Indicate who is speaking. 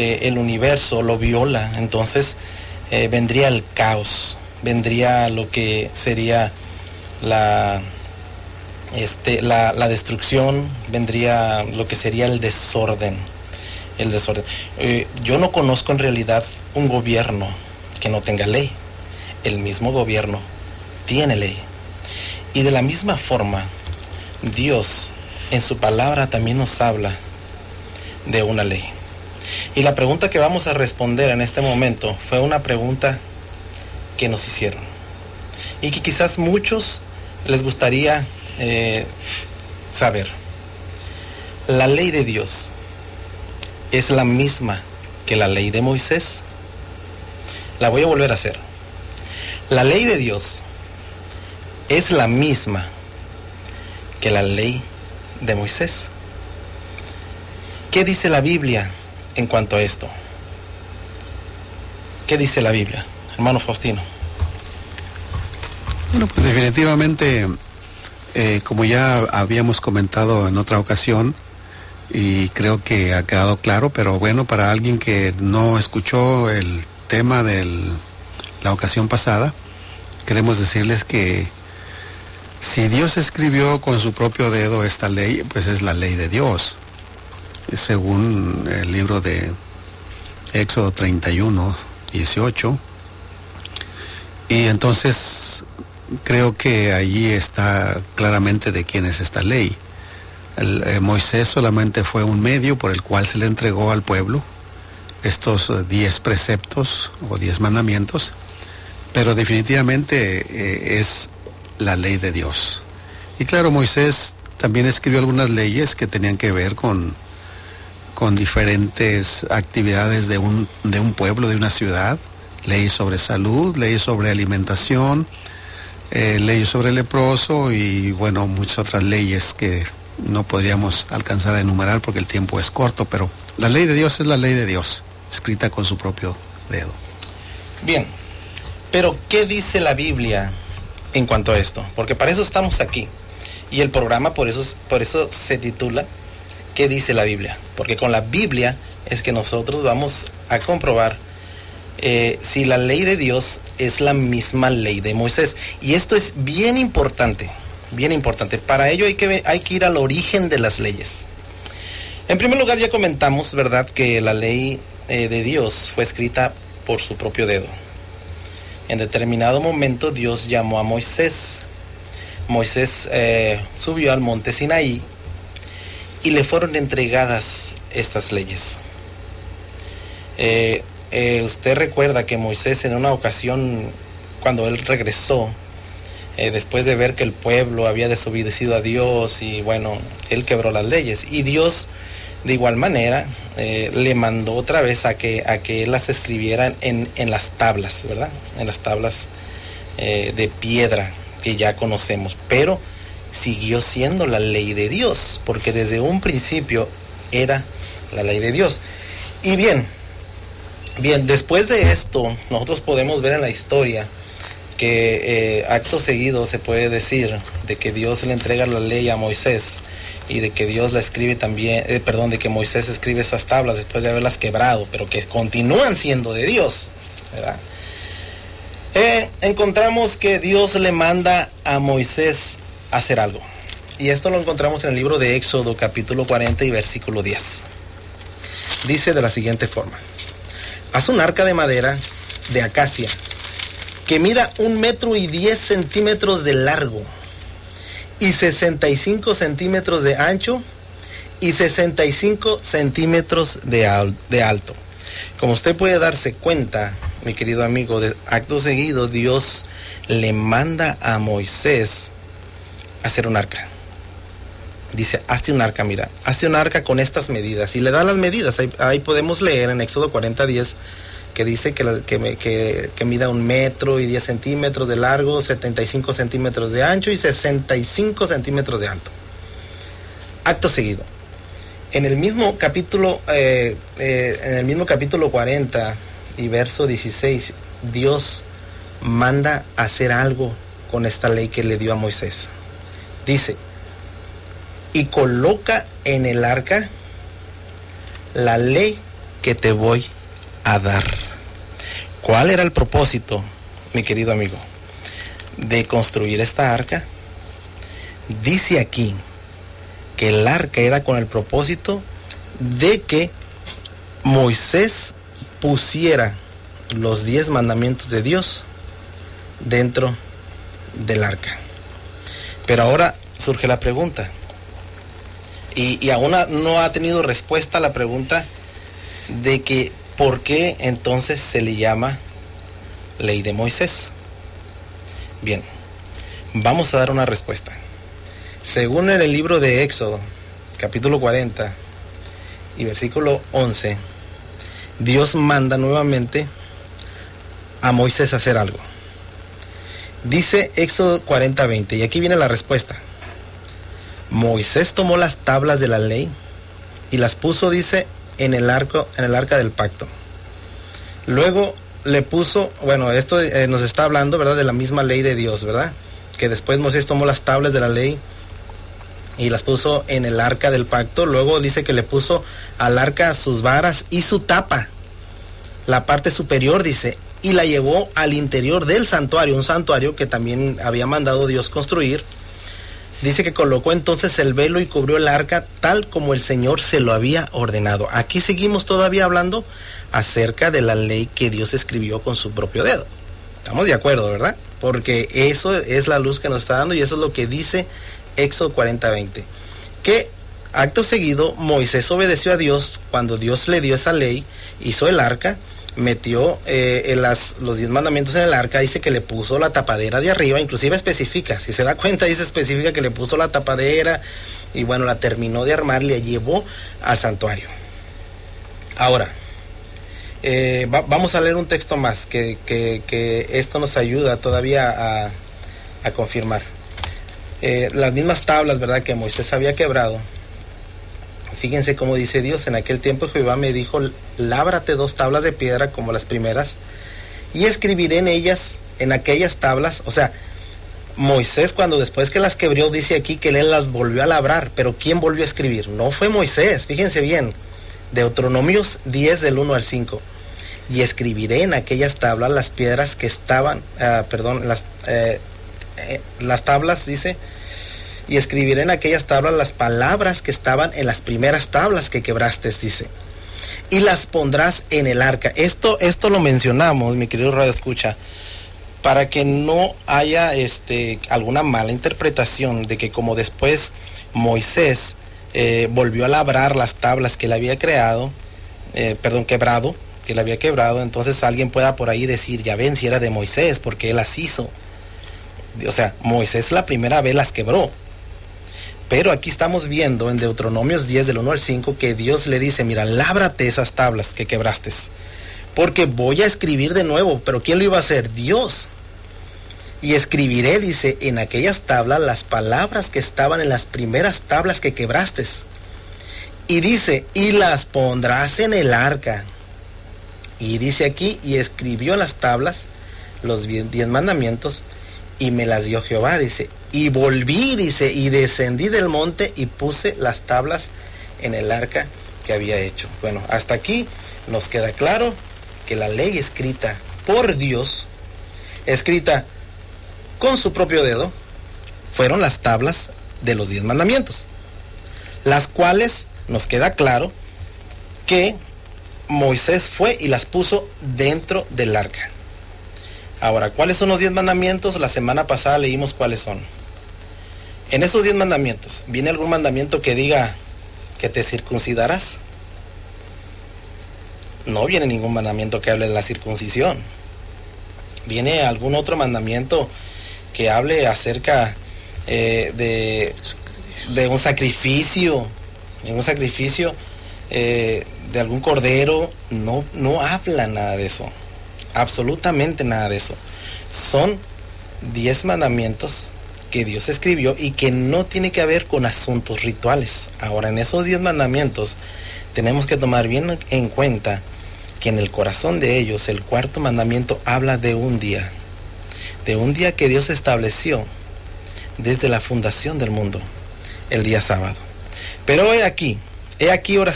Speaker 1: el universo lo viola, entonces vendría el caos, vendría lo que sería la destrucción, vendría lo que sería el desorden. Yo no conozco en realidad un gobierno que no tenga ley. El mismo gobierno tiene ley. Y de la misma forma, Dios en su palabra también nos habla de una ley. Y la pregunta que vamos a responder en este momento fue una pregunta que nos hicieron. Y que quizás muchos les gustaría saber. ¿La ley de Dios es la misma que la ley de Moisés? La voy a volver a hacer. La ley de Dios es la misma que la ley de Moisés. ¿Qué dice la Biblia en cuanto a esto? ¿Qué dice la Biblia, hermano Faustino?
Speaker 2: Bueno, pues definitivamente, como ya habíamos comentado en otra ocasión, y creo que ha quedado claro, pero bueno, para alguien que no escuchó el tema de la ocasión pasada, queremos decirles que si Dios escribió con su propio dedo esta ley, pues es la ley de Dios, según el libro de Éxodo 31, 18. Y entonces creo que allí está claramente de quién es esta ley. Moisés solamente fue un medio por el cual se le entregó al pueblo estos 10 preceptos o 10 mandamientos, pero definitivamente es la ley de Dios. Y claro, Moisés también escribió algunas leyes que tenían que ver con diferentes actividades de un pueblo, de una ciudad, leyes sobre salud, leyes sobre alimentación, leyes sobre el leproso y bueno, muchas otras leyes que no podríamos alcanzar a enumerar porque el tiempo es corto, pero la ley de Dios es la ley de Dios, escrita con su propio dedo.
Speaker 1: Bien, pero ¿qué dice la Biblia en cuanto a esto? Porque para eso estamos aquí. Y el programa por eso se titula ¿Qué dice la Biblia? Porque con la Biblia es que nosotros vamos a comprobar si la ley de Dios es la misma ley de Moisés. Y esto es bien importante. Bien importante. Para ello hay que ir al origen de las leyes. En primer lugar, ya comentamos, ¿verdad?, que la ley de Dios fue escrita por su propio dedo. En determinado momento Dios llamó a Moisés. Moisés subió al monte Sinaí y le fueron entregadas estas leyes. Usted recuerda que Moisés en una ocasión, cuando él regresó, después de ver que el pueblo había desobedecido a Dios y bueno, él quebró las leyes. Y Dios, de igual manera, le mandó otra vez a que él las escribiera en las tablas, ¿verdad? En las tablas de piedra que ya conocemos. Pero siguió siendo la ley de Dios, porque desde un principio era la ley de Dios. Y bien, después de esto, nosotros podemos ver en la historia que acto seguido se puede decir de que Dios le entrega la ley a Moisés y de que Dios la escribe también, de que Moisés escribe esas tablas después de haberlas quebrado, pero que continúan siendo de Dios, ¿verdad? Encontramos que Dios le manda a Moisés a hacer algo. Y esto lo encontramos en el libro de Éxodo, capítulo 40 y versículo 10. Dice de la siguiente forma: haz un arca de madera de acacia que mida 1,10 metros de largo y 65 centímetros de ancho y 65 centímetros de alto. Como usted puede darse cuenta, mi querido amigo, de acto seguido Dios le manda a Moisés a hacer un arca. Dice, hazte un arca, mira, hazte un arca con estas medidas. Y le da las medidas, ahí podemos leer en Éxodo 40:10, que dice que mida 1,10 metros de largo, 75 centímetros de ancho y 65 centímetros de alto. Acto seguido, en el mismo capítulo 40 y verso 16, Dios manda a hacer algo con esta ley que le dio a Moisés. Dice, y coloca en el arca la ley que te voy a dar. ¿Cuál era el propósito, mi querido amigo, de construir esta arca? Dice aquí que el arca era con el propósito de que Moisés pusiera los 10 mandamientos de Dios dentro del arca. Pero ahora surge la pregunta, y aún no ha tenido respuesta la pregunta de que ¿por qué entonces se le llama ley de Moisés? Bien, vamos a dar una respuesta. Según en el libro de Éxodo, capítulo 40 y versículo 11, Dios manda nuevamente a Moisés a hacer algo. Dice Éxodo 40:20, y aquí viene la respuesta. Moisés tomó las tablas de la ley y las puso, dice, en el arca del pacto. Luego le puso, bueno, esto nos está hablando, ¿verdad?, de la misma ley de Dios, ¿verdad? Que después Moisés tomó las tablas de la ley y las puso en el arca del pacto. Luego dice que le puso al arca sus varas y su tapa, la parte superior, dice, y la llevó al interior del santuario, un santuario que también había mandado Dios construir. Dice que colocó entonces el velo y cubrió el arca tal como el Señor se lo había ordenado. Aquí seguimos todavía hablando acerca de la ley que Dios escribió con su propio dedo. Estamos de acuerdo, ¿verdad? Porque eso es la luz que nos está dando y eso es lo que dice Éxodo 40:20. Que acto seguido Moisés obedeció a Dios cuando Dios le dio esa ley, hizo el arca, metió los 10 mandamientos en el arca, dice que le puso la tapadera de arriba, inclusive especifica, si se da cuenta, dice especifica que le puso la tapadera y bueno, la terminó de armar, le llevó al santuario. Ahora, vamos a leer un texto más que esto nos ayuda todavía a confirmar. Las mismas tablas, ¿verdad?, que Moisés había quebrado. Fíjense cómo dice Dios: en aquel tiempo Jehová me dijo, lábrate 2 tablas de piedra como las primeras, y escribiré en ellas, en aquellas tablas. O sea, Moisés, cuando después que las quebró, dice aquí que él las volvió a labrar, pero ¿quién volvió a escribir? No fue Moisés, fíjense bien. Deuteronomios 10 del 1 al 5. Y escribiré en aquellas tablas las piedras que estaban, las tablas, dice, y escribiré en aquellas tablas las palabras que estaban en las primeras tablas que quebraste, dice, y las pondrás en el arca. Esto lo mencionamos, mi querido Radio Escucha, para que no haya alguna mala interpretación de que como después Moisés volvió a labrar las tablas que él había quebrado, que él había quebrado, entonces alguien pueda por ahí decir, ya ven, si era de Moisés, porque él las hizo. O sea, Moisés la primera vez las quebró. Pero aquí estamos viendo en Deuteronomios 10 del 1 al 5 que Dios le dice, mira, lábrate esas tablas que quebraste, porque voy a escribir de nuevo. Pero ¿quién lo iba a hacer? Dios. Y escribiré, dice, en aquellas tablas las palabras que estaban en las primeras tablas que quebraste. Y dice, y las pondrás en el arca. Y dice aquí, y escribió en las tablas los 10 mandamientos, y me las dio Jehová, dice, y volví, dice, y descendí del monte y puse las tablas en el arca que había hecho. Bueno, hasta aquí nos queda claro que la ley escrita por Dios, escrita con su propio dedo, fueron las tablas de los 10 mandamientos, las cuales nos queda claro que Moisés fue y las puso dentro del arca. Ahora, ¿cuáles son los 10 mandamientos? La semana pasada leímos cuáles son. En esos 10 mandamientos, ¿viene algún mandamiento que diga que te circuncidarás? No viene ningún mandamiento que hable de la circuncisión. ¿Viene algún otro mandamiento que hable acerca de un sacrificio? En un sacrificio de algún cordero. No habla nada de eso. Absolutamente nada de eso. Son 10 mandamientos que Dios escribió y que no tiene que ver con asuntos rituales. Ahora, en esos 10 mandamientos tenemos que tomar bien en cuenta que en el corazón de ellos el 4.º mandamiento habla de un día que Dios estableció desde la fundación del mundo, el día sábado. Pero he aquí ahora